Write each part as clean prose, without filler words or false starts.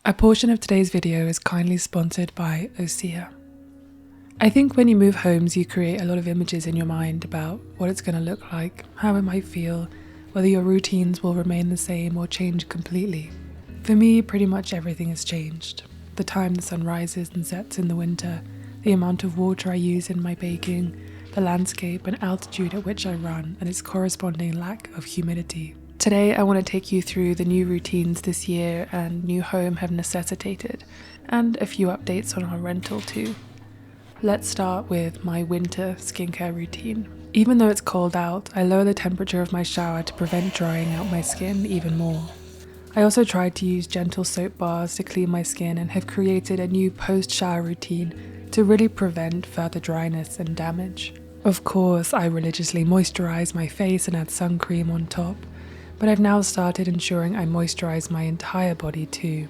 A portion of today's video is kindly sponsored by Osea. I think when you move homes, you create a lot of images in your mind about what it's going to look like, how it might feel, whether your routines will remain the same or change completely. For me, pretty much everything has changed. The time the sun rises and sets in the winter, the amount of water I use in my baking, the landscape and altitude at which I run, and its corresponding lack of humidity. Today I want to take you through the new routines this year and new home have necessitated, and a few updates on our rental too. Let's start with my winter skincare routine. Even though it's cold out, I lower the temperature of my shower to prevent drying out my skin even more. I also tried to use gentle soap bars to clean my skin and have created a new post-shower routine to really prevent further dryness and damage. Of course, I religiously moisturize my face and add sun cream on top, but I've now started ensuring I moisturize my entire body too.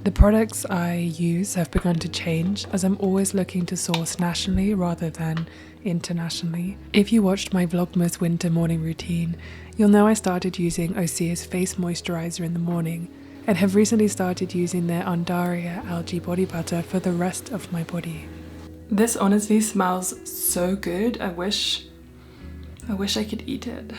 The products I use have begun to change as I'm always looking to source nationally rather than internationally. If you watched my Vlogmas winter morning routine, you'll know I started using Osea's face moisturizer in the morning and have recently started using their Undaria algae body butter for the rest of my body. This honestly smells so good. I wish I could eat it.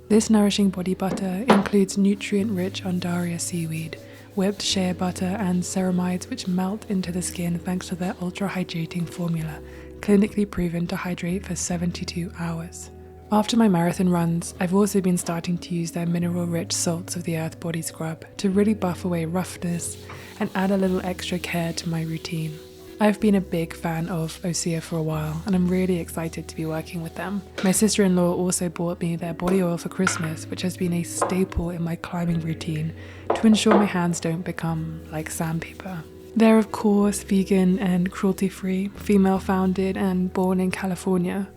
This nourishing body butter includes nutrient-rich Undaria seaweed, whipped shea butter and ceramides which melt into the skin thanks to their ultra-hydrating formula, clinically proven to hydrate for 72 hours. After my marathon runs, I've also been starting to use their mineral-rich salts of the earth body scrub to really buff away roughness and add a little extra care to my routine. I've been a big fan of Osea for a while and I'm really excited to be working with them. My sister-in-law also bought me their body oil for Christmas, which has been a staple in my climbing routine to ensure my hands don't become like sandpaper. They're of course vegan and cruelty-free, female-founded and born in California.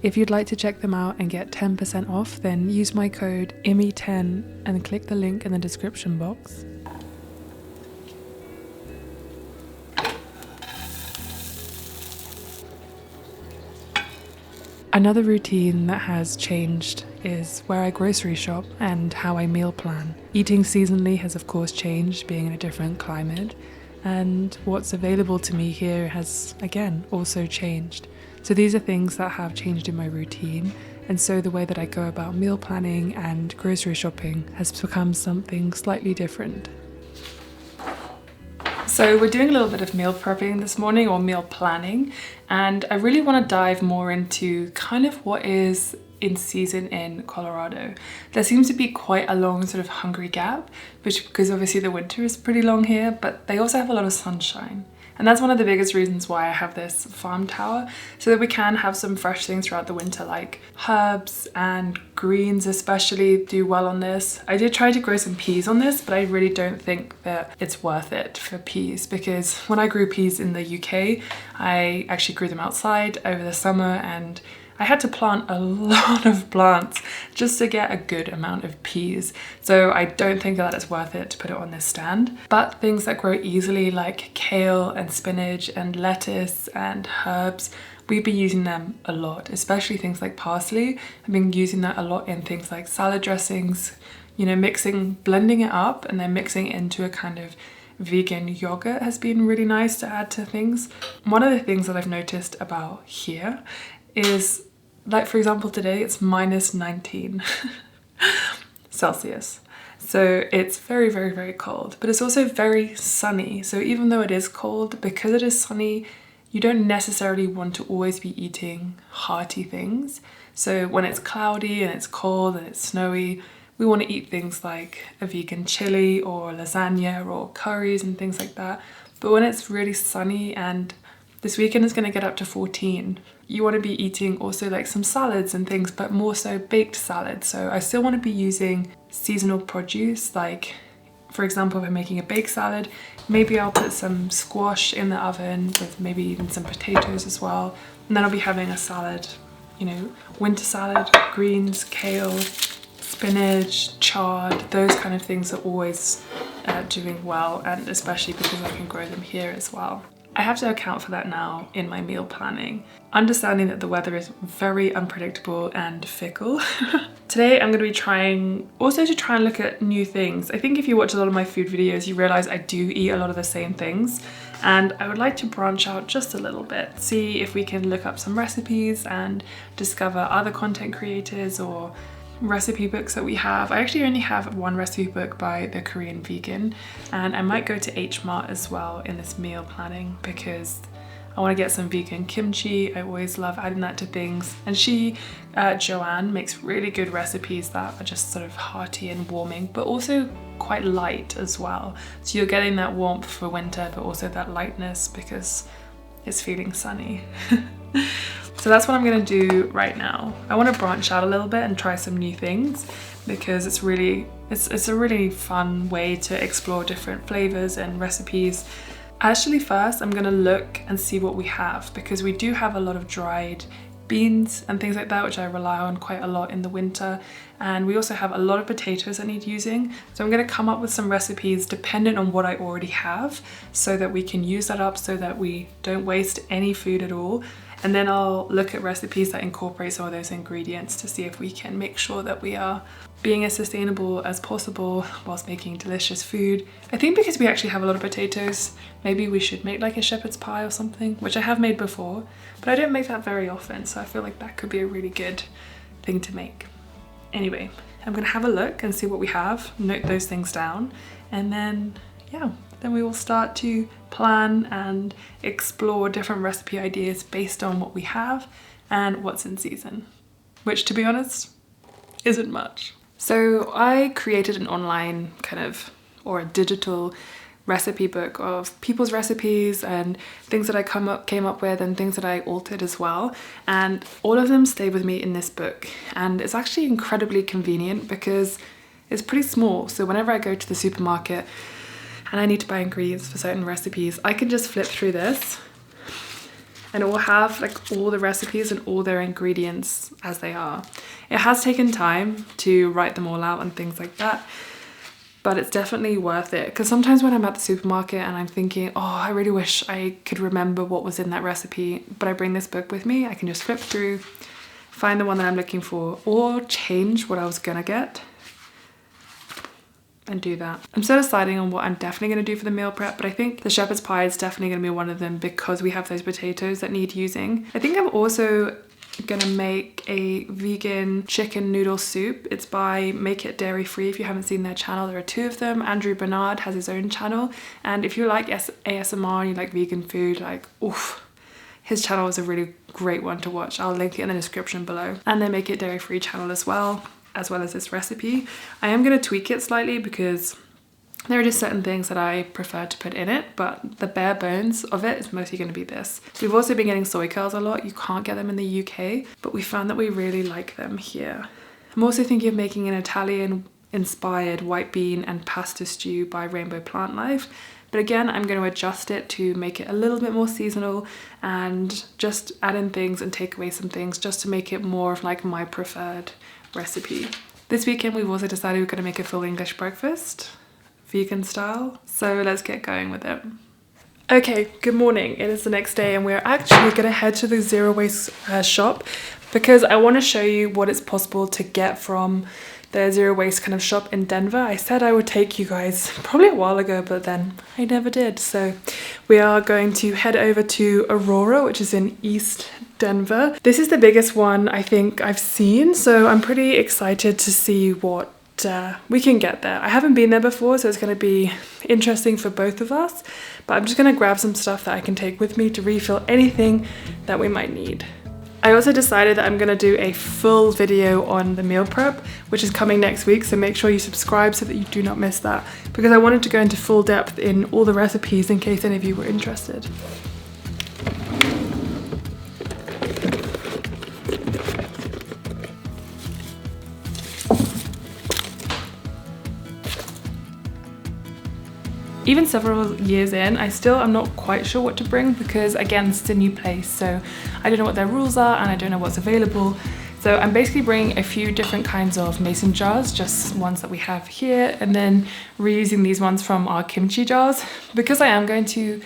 If you'd like to check them out and get 10% off, then use my code Immy10 and click the link in the description box. Another routine that has changed is where I grocery shop and how I meal plan. Eating seasonally has of course changed, being in a different climate, and what's available to me here has again also changed. So these are things that have changed in my routine, and so the way that I go about meal planning and grocery shopping has become something slightly different. So we're doing a little bit of meal prepping this morning, or meal planning, and I really want to dive more into kind of what is in season in Colorado. There seems to be quite a long sort of hungry gap, because obviously the winter is pretty long here, but they also have a lot of sunshine. And that's one of the biggest reasons why I have this farm tower, so that we can have some fresh things throughout the winter, like herbs and greens especially do well on this. I did try to grow some peas on this, but I really don't think that it's worth it for peas, because when I grew peas in the UK, I actually grew them outside over the summer and I had to plant a lot of plants just to get a good amount of peas. So I don't think that it's worth it to put it on this stand. But things that grow easily like kale and spinach and lettuce and herbs, we've been using them a lot, especially things like parsley. I've been using that a lot in things like salad dressings, you know, blending it up and then mixing it into a kind of vegan yogurt has been really nice to add to things. One of the things that I've noticed about here is, like for example today it's -19 Celsius. So it's very, very, very cold, but it's also very sunny. So even though it is cold, because it is sunny, you don't necessarily want to always be eating hearty things. So when it's cloudy and it's cold and it's snowy, we want to eat things like a vegan chili or lasagna or curries and things like that. But when it's really sunny, and this weekend is going to get up to 14, you want to be eating also like some salads and things, but more so baked salads. So I still want to be using seasonal produce, like for example if I'm making a baked salad, maybe I'll put some squash in the oven with maybe even some potatoes as well, and then I'll be having a salad, you know, winter salad, greens, kale, spinach, chard, those kind of things are always doing well, and especially because I can grow them here as well. I have to account for that now in my meal planning, understanding that the weather is very unpredictable and fickle. Today I'm going to be trying also to try and look at new things. I think if you watch a lot of my food videos, you realize I do eat a lot of the same things, and I would like to branch out just a little bit, see if we can look up some recipes and discover other content creators or recipe books that we have. I actually only have one recipe book by the Korean vegan, and I might go to H Mart as well in this meal planning because I want to get some vegan kimchi. I always love adding that to things, and she, Joanne, makes really good recipes that are just sort of hearty and warming, but also quite light as well. So you're getting that warmth for winter, but also that lightness because it's feeling sunny. So that's what I'm gonna do right now. I want to branch out a little bit and try some new things because it's a really fun way to explore different flavors and recipes. Actually, first I'm gonna look and see what we have, because we do have a lot of dried beans and things like that, which I rely on quite a lot in the winter. And we also have a lot of potatoes that need using. So I'm gonna come up with some recipes dependent on what I already have so that we can use that up so that we don't waste any food at all. And then I'll look at recipes that incorporate some of those ingredients to see if we can make sure that we are being as sustainable as possible whilst making delicious food. I think because we actually have a lot of potatoes, maybe we should make like a shepherd's pie or something, which I have made before, but I don't make that very often, so I feel like that could be a really good thing to make. Anyway, I'm gonna have a look and see what we have, note those things down, and then, yeah, then we will start to plan and explore different recipe ideas based on what we have and what's in season, which, to be honest, isn't much. So I created an online or a digital recipe book of people's recipes and things that I came up with and things that I altered as well, and all of them stay with me in this book. And it's actually incredibly convenient because it's pretty small, so whenever I go to the supermarket and I need to buy ingredients for certain recipes, I can just flip through this and it will have like all the recipes and all their ingredients as they are. It has taken time to write them all out and things like that, but it's definitely worth it, because sometimes when I'm at the supermarket and I'm thinking, oh, I really wish I could remember what was in that recipe, but I bring this book with me, I can just flip through, find the one that I'm looking for, or change what I was gonna get and do that. I'm still deciding on what I'm definitely going to do for the meal prep, but I think the shepherd's pie is definitely going to be one of them because we have those potatoes that need using. I think I'm also going to make a vegan chicken noodle soup. It's by Make It Dairy Free. If you haven't seen their channel, there are two of them. Andrew Bernard has his own channel, and if you like ASMR and you like vegan food, like, oof, his channel is a really great one to watch. I'll link it in the description below. And their Make It Dairy Free channel as well as this recipe. I am going to tweak it slightly because there are just certain things that I prefer to put in it, but the bare bones of it is mostly going to be this. We've also been getting soy curls a lot. You can't get them in the UK, but we found that we really like them here. I'm also thinking of making an Italian inspired white bean and pasta stew by Rainbow Plant Life. But again, I'm going to adjust it to make it a little bit more seasonal and just add in things and take away some things just to make it more of like my preferred recipe. This weekend we've also decided we're going to make a full English breakfast, vegan style, so let's get going with it. Okay, good morning. It is the next day and we're actually going to head to the zero waste shop because I want to show you what it's possible to get from the zero waste kind of shop in Denver. I said I would take you guys probably a while ago, but then I never did. So we are going to head over to Aurora, which is in East Denver. This is the biggest one I think I've seen, so I'm pretty excited to see what we can get there. I haven't been there before, so it's going to be interesting for both of us, but I'm just going to grab some stuff that I can take with me to refill anything that we might need. I also decided that I'm going to do a full video on the meal prep, which is coming next week, so make sure you subscribe so that you do not miss that, because I wanted to go into full depth in all the recipes in case any of you were interested. Even several years in, I still am not quite sure what to bring because, again, it's a new place, so I don't know what their rules are and I don't know what's available. So I'm basically bringing a few different kinds of mason jars, just ones that we have here, and then reusing these ones from our kimchi jars. Because I am going to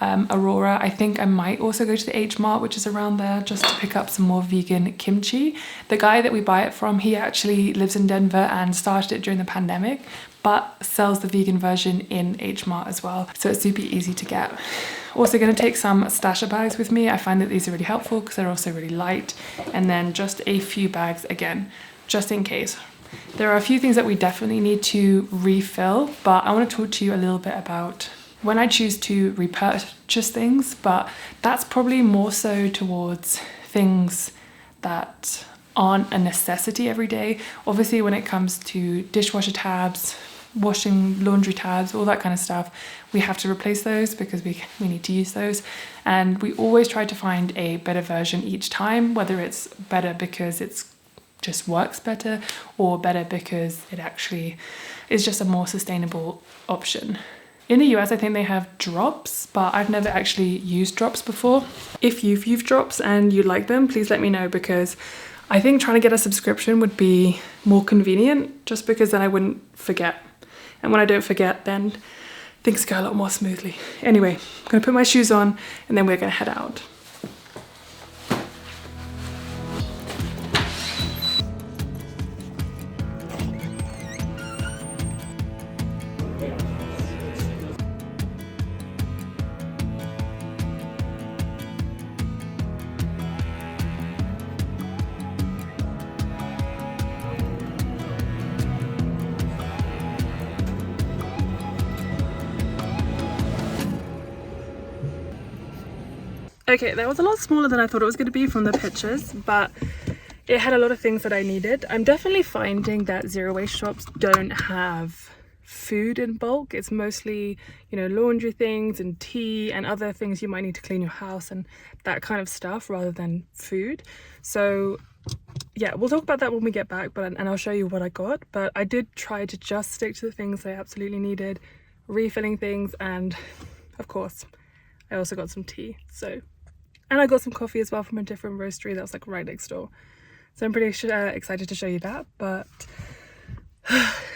Aurora. I think I might also go to the H Mart, which is around there, just to pick up some more vegan kimchi. The guy that we buy it from, he actually lives in Denver and started it during the pandemic, but sells the vegan version in H Mart as well. So it's super easy to get. Also going to take some stasher bags with me. I find that these are really helpful because they're also really light. And then just a few bags again, just in case. There are a few things that we definitely need to refill, but I want to talk to you a little bit about when I choose to repurchase things, but that's probably more so towards things that aren't a necessity every day. Obviously, when it comes to dishwasher tabs, washing laundry tabs, all that kind of stuff, we have to replace those because we need to use those. And we always try to find a better version each time, whether it's better because it's just works better or better because it actually is just a more sustainable option. In the US, I think they have drops, but I've never actually used drops before. If you've used drops and you like them, please let me know, because I think trying to get a subscription would be more convenient, just because then I wouldn't forget. And when I don't forget, then things go a lot more smoothly. Anyway, I'm gonna put my shoes on and then we're gonna head out. Okay, that was a lot smaller than I thought it was going to be from the pictures, but it had a lot of things that I needed. I'm definitely finding that zero waste shops don't have food in bulk. It's mostly, you know, laundry things and tea and other things you might need to clean your house and that kind of stuff, rather than food. So yeah, we'll talk about that when we get back, and I'll show you what I got. But I did try to just stick to the things I absolutely needed, refilling things, and of course I also got some tea. And I got some coffee as well from a different roastery that was like right next door. So I'm pretty excited to show you that, but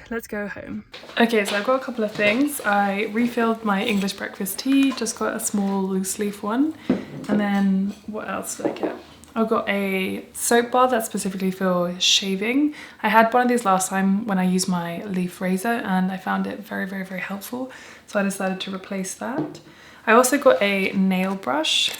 let's go home. Okay, so I've got a couple of things. I refilled my English breakfast tea, just got a small loose leaf one. And then what else did I get? I got a soap bar that's specifically for shaving. I had one of these last time when I used my leaf razor and I found it very, very, very helpful. So I decided to replace that. I also got a nail brush.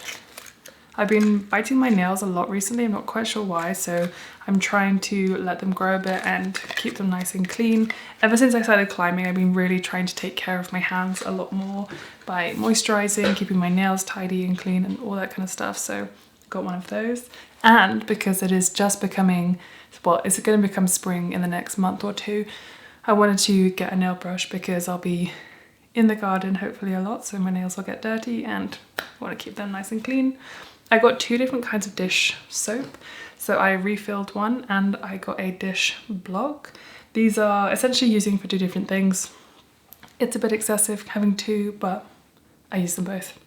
I've been biting my nails a lot recently, I'm not quite sure why, so I'm trying to let them grow a bit and keep them nice and clean. Ever since I started climbing, I've been really trying to take care of my hands a lot more by moisturizing, keeping my nails tidy and clean and all that kind of stuff, so I got one of those. And because it is just becoming, well, it's going to become spring in the next month or two, I wanted to get a nail brush because I'll be in the garden hopefully a lot, so my nails will get dirty and I want to keep them nice and clean. I got two different kinds of dish soap. So I refilled one and I got a dish block. These are essentially using for two different things. It's a bit excessive having two, but I use them both.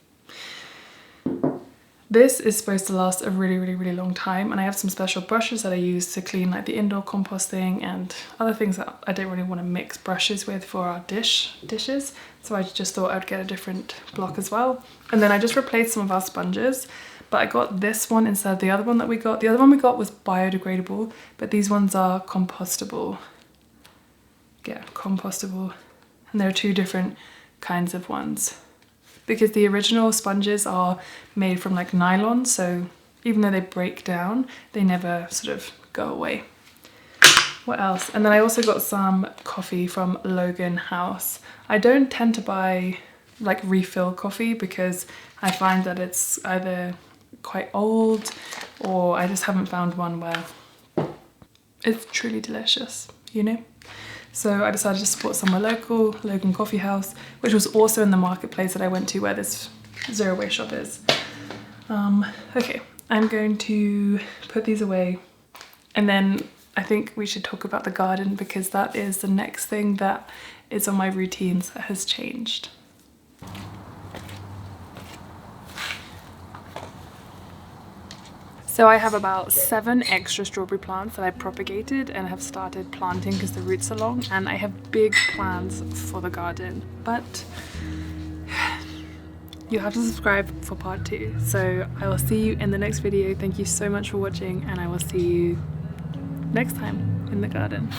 This is supposed to last a really, really, really long time, and I have some special brushes that I use to clean like the indoor composting and other things that I don't really want to mix brushes with for our dishes. So I just thought I'd get a different block as well. And then I just replaced some of our sponges, but I got this one instead of the other one that we got. The other one we got was biodegradable, but these ones are compostable. Yeah, compostable. And there are two different kinds of ones, because the original sponges are made from like nylon, so even though they break down, they never sort of go away. What else? And then I also got some coffee from Logan House. I don't tend to buy like refill coffee because I find that it's either quite old or I just haven't found one where it's truly delicious, you know? So I decided to support somewhere local, Logan Coffee House, which was also in the marketplace that I went to where this zero waste shop is. Okay, I'm going to put these away, and then I think we should talk about the garden because that is the next thing that is on my routines that has changed. So I have about 7 extra strawberry plants that I propagated and have started planting because the roots are long, and I have big plans for the garden, but you have to subscribe for part 2. So I will see you in the next video. Thank you so much for watching, and I will see you next time in the garden.